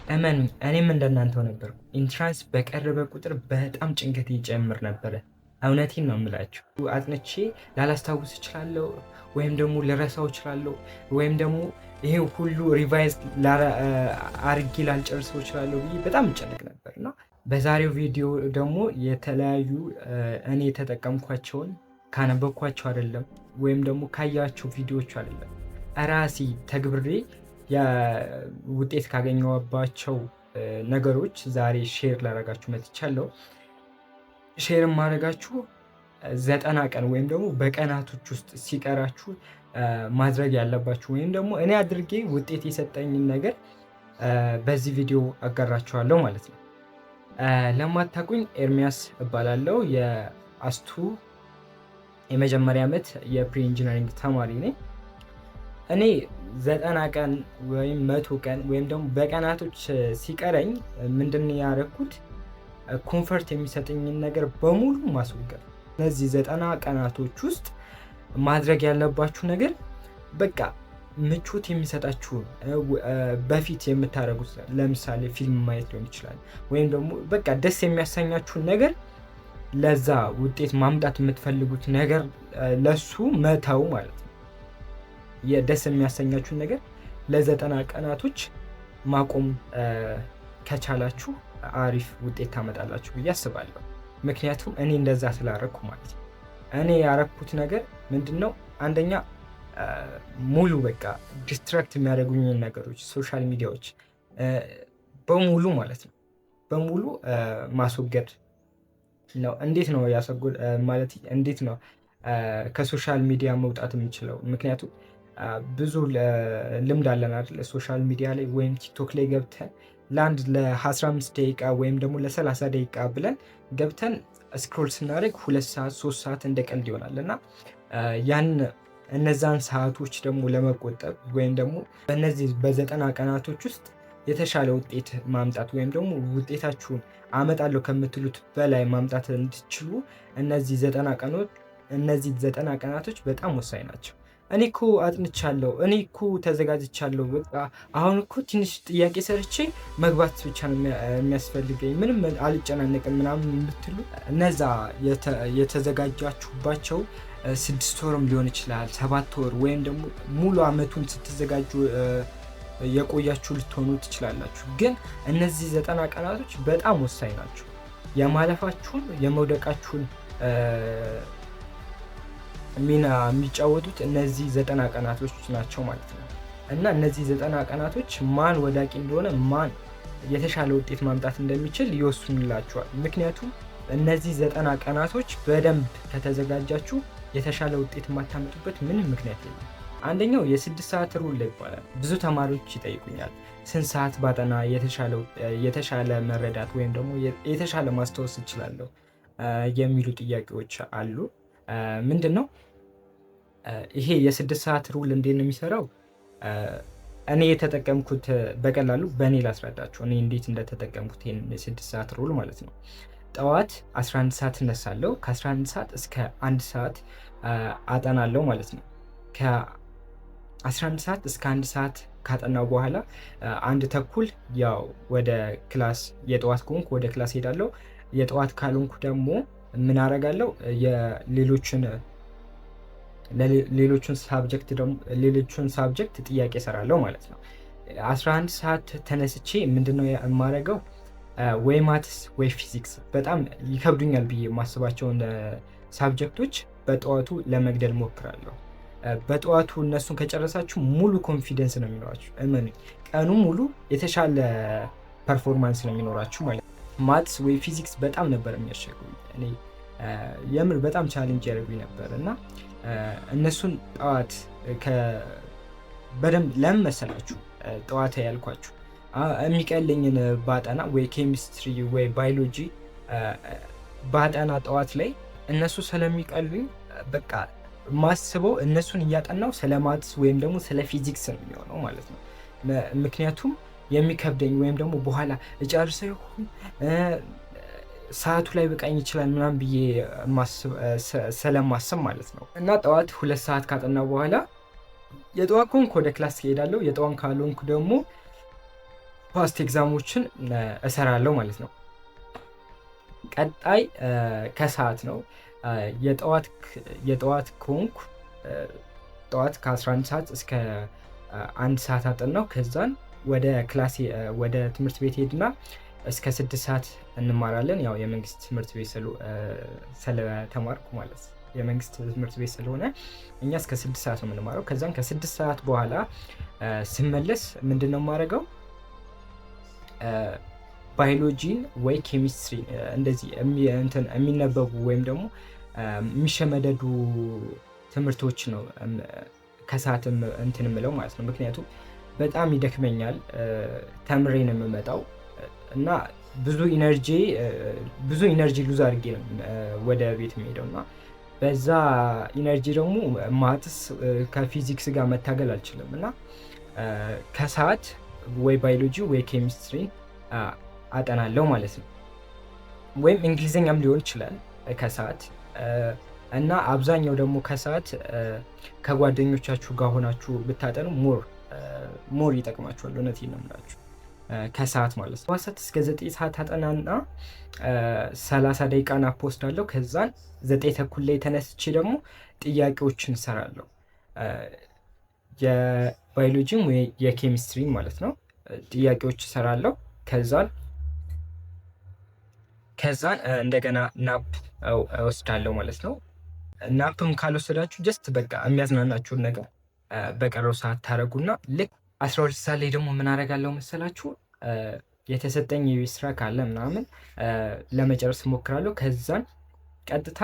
እመኑኝ እኔም እንደናንተው ነበርኩ። ኢንትራንስ በቀረበ ቁጥር በጣም ጭንቀት ይጨምር ነበረ። እውነቴን ነው የምላችሁ። አጥንቼ ላላስታውስ እችላለሁ፣ ወይም ደግሞ ልረሳው እችላለሁ፣ ወይም ደግሞ ይሄ ሁሉ ሪቫይዝ አርጌ ላልጨርሰው እችላለሁ ብዬ በጣም እጨነቅ ነበር እና በዛሬው ቪዲዮ ደግሞ የተለያዩ እኔ የተጠቀምኳቸውን ካነበብኳቸው አይደለም ወይም ደግሞ ካያቸው ቪዲዮዎች አይደለም ራሴ ተግብሬ ውጤት ካገኘሁባቸው ነገሮች ዛሬ ሼር ላደርጋችሁ መጥቻለሁ። ሼር የማደርጋችሁ 90 ቀን ወይም ደግሞ በቀናቶች ውስጥ ሲቀራችሁ ማድረግ ያለባችሁ ወይም ደግሞ እኔ አድርጌ ውጤት የሰጠኝን ነገር በዚህ ቪዲዮ አጋራችኋለሁ ማለት ነው። ለማታውቁኝ ኤርሚያስ እባላለሁ። የአስቱ የመጀመሪያ ዓመት የፕሪ ኢንጂነሪንግ ተማሪ ነኝ። እኔ 90 ቀን ወይም 100 ቀን ወይም ደግሞ በቀናቶች ሲቀረኝ ምንድን ያደረኩት ኮንፈርት የሚሰጠኝን ነገር በሙሉ ማስወገድ። እነዚህ 90 ቀናቶች ውስጥ ማድረግ ያለባችሁ ነገር በቃ ምቾት የሚሰጣችሁ በፊት የምታደርጉት ለምሳሌ ፊልም ማየት ሊሆን ይችላል፣ ወይም ደግሞ በቃ ደስ የሚያሰኛችሁን ነገር ለዛ ውጤት ማምጣት የምትፈልጉት ነገር ለሱ መተው ማለት ነው። የደስ የሚያሰኛችሁን ነገር ለ90 ቀናቶች ማቆም ከቻላችሁ አሪፍ ውጤት ታመጣላችሁ ብዬ አስባለሁ። ምክንያቱም እኔ እንደዛ ስላረኩ ማለት ነው። እኔ ያረኩት ነገር ምንድነው? አንደኛ ሙሉ በቃ ዲስትራክት የሚያደርጉኝን ነገሮች ሶሻል ሚዲያዎች በሙሉ ማለት ነው በሙሉ ማስወገድ ነው። እንዴት ነው ያስወገድ ማለት እንዴት ነው ከሶሻል ሚዲያ መውጣት የምንችለው? ምክንያቱም ብዙ ልምድ አለን አይደል? ሶሻል ሚዲያ ላይ ወይም ቲክቶክ ላይ ገብተን ለአንድ ለ15 ደቂቃ ወይም ደግሞ ለ30 ደቂቃ ብለን ገብተን ስክሮል ስናደርግ 2 ሰዓት 3 ሰዓት እንደ ቀልድ ይሆናል እና እነዛን ሰዓቶች ደግሞ ለመቆጠብ ወይም ደግሞ በእነዚህ በ90 ቀናቶች ውስጥ የተሻለ ውጤት ማምጣት ወይም ደግሞ ውጤታችሁን አመጣለሁ ከምትሉት በላይ ማምጣት እንድትችሉ እነዚህ 90 ቀናቶች በጣም ወሳኝ ናቸው። እኔ እኮ አጥንቻለሁ፣ እኔ እኮ ተዘጋጅቻለሁ፣ በቃ አሁን እኮ ትንሽ ጥያቄ ሰርቼ መግባት ብቻ ነው የሚያስፈልገኝ፣ ምንም አልጨናነቅም ምናምን የምትሉ እነዛ የተዘጋጃችሁባቸው 6 ወርም ሊሆን ይችላል 7 ወር ወይም ደግሞ ሙሉ አመቱን ስትዘጋጁ የቆያችሁ ልትሆኑ ትችላላችሁ። ግን እነዚህ 90 ቀናቶች በጣም ወሳኝ ናቸው። የማለፋችሁን የመውደቃችሁን ሚና የሚጫወቱት እነዚህ 90 ቀናቶች ናቸው ማለት ነው። እና እነዚህ 90 ቀናቶች ማን ወዳቂ እንደሆነ ማን የተሻለ ውጤት ማምጣት እንደሚችል ይወስኑላችኋል። ምክንያቱም እነዚህ 90 ቀናቶች በደንብ ከተዘጋጃችሁ የተሻለ ውጤት የማታመጡበት ምንም ምክንያት የለም። አንደኛው የ6 ሰዓት ሩል ይባላል። ብዙ ተማሪዎች ይጠይቁኛል ስንት ሰዓት ባጠና የተሻለ መረዳት ወይም ደግሞ የተሻለ ማስታወስ እችላለሁ የሚሉ ጥያቄዎች አሉ። ምንድነው ይሄ የ6 ሰዓት ሩል እንዴት ነው የሚሰራው? እኔ የተጠቀምኩት በቀላሉ በእኔ ላስረዳችሁ፣ እኔ እንዴት እንደተጠቀምኩት ይሄን የ6 ሰዓት ሩል ማለት ነው። ጠዋት 11 ሰዓት እነሳለሁ። ከ11 ሰዓት እስከ 1 ሰዓት አጠናለሁ ማለት ነው። ከ11 ሰዓት እስከ 1 ሰዓት ካጠናው በኋላ 1:30 ያው ወደ ክላስ የጠዋት ከሆንኩ ወደ ክላስ ሄዳለሁ። የጠዋት ካልሆንኩ ደግሞ ምን አደርጋለሁ? ሌሎችን ሳብጀክት ጥያቄ እሰራለሁ ማለት ነው። 11 ሰዓት ተነስቼ ምንድነው የማደርገው? ወይ ማትስ ወይ ፊዚክስ በጣም ይከብዱኛል ብዬ የማስባቸውን ሳብጀክቶች በጠዋቱ ለመግደል ሞክራለሁ። በጠዋቱ እነሱን ከጨረሳችሁ ሙሉ ኮንፊደንስ ነው የሚኖራችሁ። እመኑኝ፣ ቀኑ ሙሉ የተሻለ ፐርፎርማንስ ነው የሚኖራችሁ ማለት ነው። ማትስ ወይ ፊዚክስ በጣም ነበር የሚያስቸግሩኝ። እኔ የምር በጣም ቻሌንጅ ያደርጉኝ ነበር እና እነሱን ጠዋት በደንብ ለምን መሰላችሁ ጠዋት ያልኳችሁ? የሚቀለኝን ባጠና ወይ ኬሚስትሪ ወይ ባዮሎጂ ባጠና ጠዋት ላይ እነሱ ስለሚቀሉኝ በቃ ማስበው እነሱን እያጠናው ስለ ማትስ ወይም ደግሞ ስለ ፊዚክስ ነው የሚሆነው ማለት ነው። ምክንያቱም የሚከብደኝ ወይም ደግሞ በኋላ እጨርሰው ይሆን ሰዓቱ ላይ በቃኝ ይችላል ምናምን ብዬ ስለማስብ ማለት ነው። እና ጠዋት 2 ሰዓት ካጠናው በኋላ የጠዋት ከሆንኩ ወደ ክላስ እሄዳለሁ። የጠዋት ካልሆንኩ ደግሞ ፓስት ኤግዛሞችን እሰራለሁ ማለት ነው። ቀጣይ ከሰዓት ነው። የጠዋት ከሆንኩ ጠዋት ከ11 ሰዓት እስከ 1 ሰዓት አጠናው። ከዛን ወደ ክላሴ ወደ ትምህርት ቤት ሄድና እስከ 6 ሰዓት እንማራለን። ያው የመንግስት ትምህርት ቤት ስለተማርኩ ማለት የመንግስት ትምህርት ቤት ስለሆነ እኛ እስከ 6 ሰዓት ነው የምንማረው። ከዛን ከ6 ሰዓት በኋላ ስመለስ ምንድን ነው የማደርገው? ባዮሎጂን ወይ ኬሚስትሪ እንደዚህ የሚነበቡ ወይም ደግሞ የሚሸመደዱ ትምህርቶች ነው ከሰዓት እንትን የምለው ማለት ነው። ምክንያቱም በጣም ይደክመኛል፣ ተምሬ ነው የምመጣው እና ብዙ ኢነርጂ ሉዝ አድርጌ ነው ወደ ቤት የሚሄደው እና በዛ ኢነርጂ ደግሞ ማትስ ከፊዚክስ ጋር መታገል አልችልም እና ከሰዓት ወይ ባዮሎጂ ወይ ኬሚስትሪ አጠናለው ማለት ነው። ወይም እንግሊዝኛም ሊሆን ይችላል ከሰዓት እና አብዛኛው ደግሞ ከሰዓት ከጓደኞቻችሁ ጋር ሆናችሁ ብታጠኑ ሞር ይጠቅማችኋል። እውነቴን ነው የምላችሁ ከሰዓት ማለት ነው። 7 ሰዓት እስከ 9 ሰዓት አጠናና 30 ደቂቃ ናፕ ወስዳለሁ። ከዛን 9 ተኩል ላይ ተነስቼ ደግሞ ጥያቄዎችን እሰራለሁ። የባዮሎጂም ወይ የኬሚስትሪ ማለት ነው ጥያቄዎች እሰራለሁ። ከዛን እንደገና ናፕ እወስዳለሁ ማለት ነው። ናፕም ካልወሰዳችሁ ጀስት በቃ የሚያዝናናችሁን ነገር በቀረው ሰዓት ታደርጉና ልክ 12 ሰዓት ላይ ደግሞ ምን አደርጋለሁ መሰላችሁ? የተሰጠኝ የቤት ስራ ካለ ምናምን ለመጨረስ እሞክራለሁ። ከዛን ቀጥታ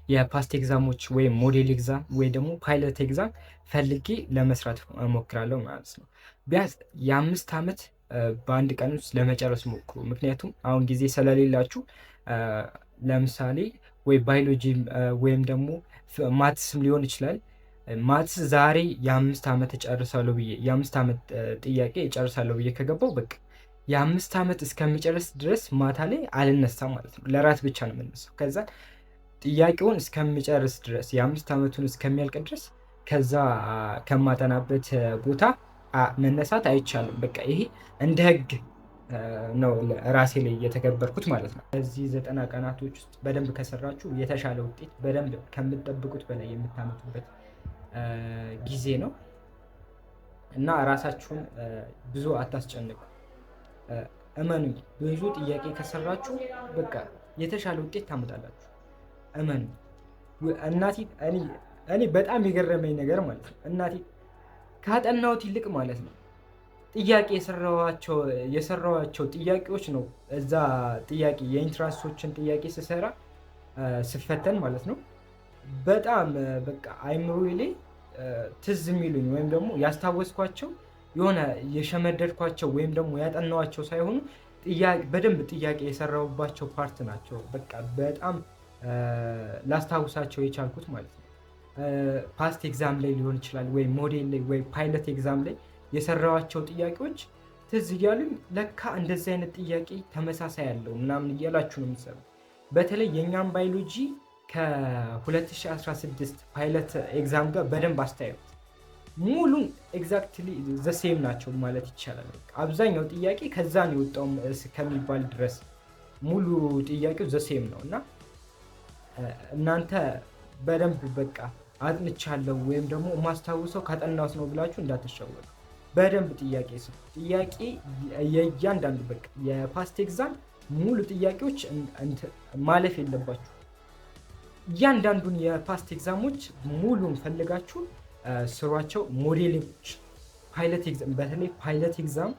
የፓስት ኤግዛሞች ወይም ሞዴል ኤግዛም ወይ ደግሞ ፓይለት ኤግዛም ፈልጌ ለመስራት እሞክራለሁ ማለት ነው። ቢያንስ የ5 ዓመት በአንድ ቀን ውስጥ ለመጨረስ ሞክሩ። ምክንያቱም አሁን ጊዜ ስለሌላችሁ ለምሳሌ ወይ ባዮሎጂ ወይም ደግሞ ማትስም ሊሆን ይችላል። ማትስ ዛሬ የ5 ዓመት እጨርሳለሁ ብዬ የ5 ዓመት ጥያቄ እጨርሳለሁ ብዬ ከገባው በቃ የ5 ዓመት እስከሚጨርስ ድረስ ማታ ላይ አልነሳም ማለት ነው። ለራት ብቻ ነው የምነሳው። ከዛ ጥያቄውን እስከሚጨርስ ድረስ የ5 ዓመቱን እስከሚያልቅ ድረስ ከዛ ከማጠናበት ቦታ መነሳት አይቻልም። በቃ ይሄ እንደ ህግ ነው ራሴ ላይ የተገበርኩት ማለት ነው። በዚህ 90 ቀናቶች ውስጥ በደንብ ከሰራችሁ የተሻለ ውጤት በደንብ ከምትጠብቁት በላይ የምታመጡበት ጊዜ ነው እና ራሳችሁን ብዙ አታስጨንቁ። እመኑኝ፣ ብዙ ጥያቄ ከሰራችሁ በቃ የተሻለ ውጤት ታመጣላችሁ። እመኑ። እናቴ እኔ በጣም የገረመኝ ነገር ማለት ነው እናቴ ካጠናሁት ይልቅ ማለት ነው ጥያቄ የሰራኋቸው ጥያቄዎች ነው እዛ ጥያቄ የኢንትራንሶችን ጥያቄ ስፈተን ማለት ነው በጣም በቃ አይምሮዬ ላይ ትዝ የሚሉኝ ወይም ደግሞ ያስታወስኳቸው የሆነ የሸመደድኳቸው ወይም ደግሞ ያጠናኋቸው ሳይሆኑ በደንብ ጥያቄ የሰራሁባቸው ፓርት ናቸው። በቃ በጣም ላስታውሳቸው የቻልኩት ማለት ነው። ፓስት ኤግዛም ላይ ሊሆን ይችላል ወይ ሞዴል ላይ ወይ ፓይለት ኤግዛም ላይ የሰራኋቸው ጥያቄዎች ትዝ እያሉኝ ለካ እንደዚህ አይነት ጥያቄ ተመሳሳይ ያለው ምናምን እያላችሁ ነው የምትሰሩት። በተለይ የእኛም ባዮሎጂ ከ2016 ፓይለት ኤግዛም ጋር በደንብ አስተያዩት። ሙሉን ኤግዛክትሊ ዘሴም ናቸው ማለት ይቻላል። አብዛኛው ጥያቄ ከዛ ነው የወጣው ከሚባል ድረስ ሙሉ ጥያቄው ዘሴም ነው እና እናንተ በደንብ በቃ አጥንቻለሁ ወይም ደግሞ ማስታውሰው ካጠናሁት ነው ብላችሁ እንዳትሸወዱ። በደንብ ጥያቄ የእያንዳንዱ በቃ የፓስት ኤግዛም ሙሉ ጥያቄዎች ማለፍ የለባችሁ። እያንዳንዱን የፓስት ኤግዛሞች ሙሉን ፈልጋችሁ ስሯቸው። ሞዴሎች ፓይለት ኤግዛም በተለይ ፓይለት ኤግዛም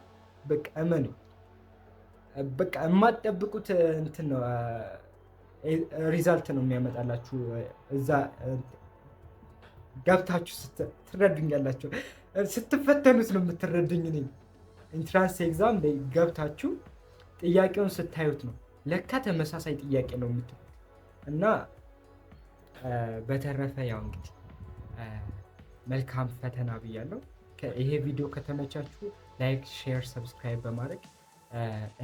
በቃ እመኑ በቃ የማትጠብቁት እንትን ነው ሪዛልት ነው የሚያመጣላችሁ። እዛ ገብታችሁ ትረዱኛላችሁ። ስትፈተኑት ነው የምትረዱኝ። እኔ ኢንትራንስ ኤግዛም ላይ ገብታችሁ ጥያቄውን ስታዩት ነው ለካ ተመሳሳይ ጥያቄ ነው የምትሉት እና በተረፈ ያው እንግዲህ መልካም ፈተና ብያለሁ። ይሄ ቪዲዮ ከተመቻችሁ ላይክ፣ ሼር፣ ሰብስክራይብ በማድረግ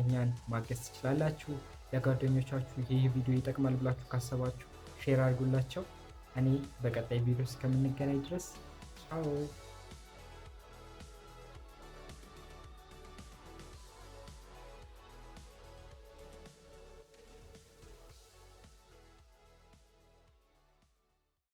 እኛን ማገዝ ትችላላችሁ። ለጓደኞቻችሁ ይሄ ቪዲዮ ይጠቅማል ብላችሁ ካሰባችሁ ሼር አድርጉላቸው። እኔ በቀጣይ ቪዲዮ እስከምንገናኝ ድረስ ቻው።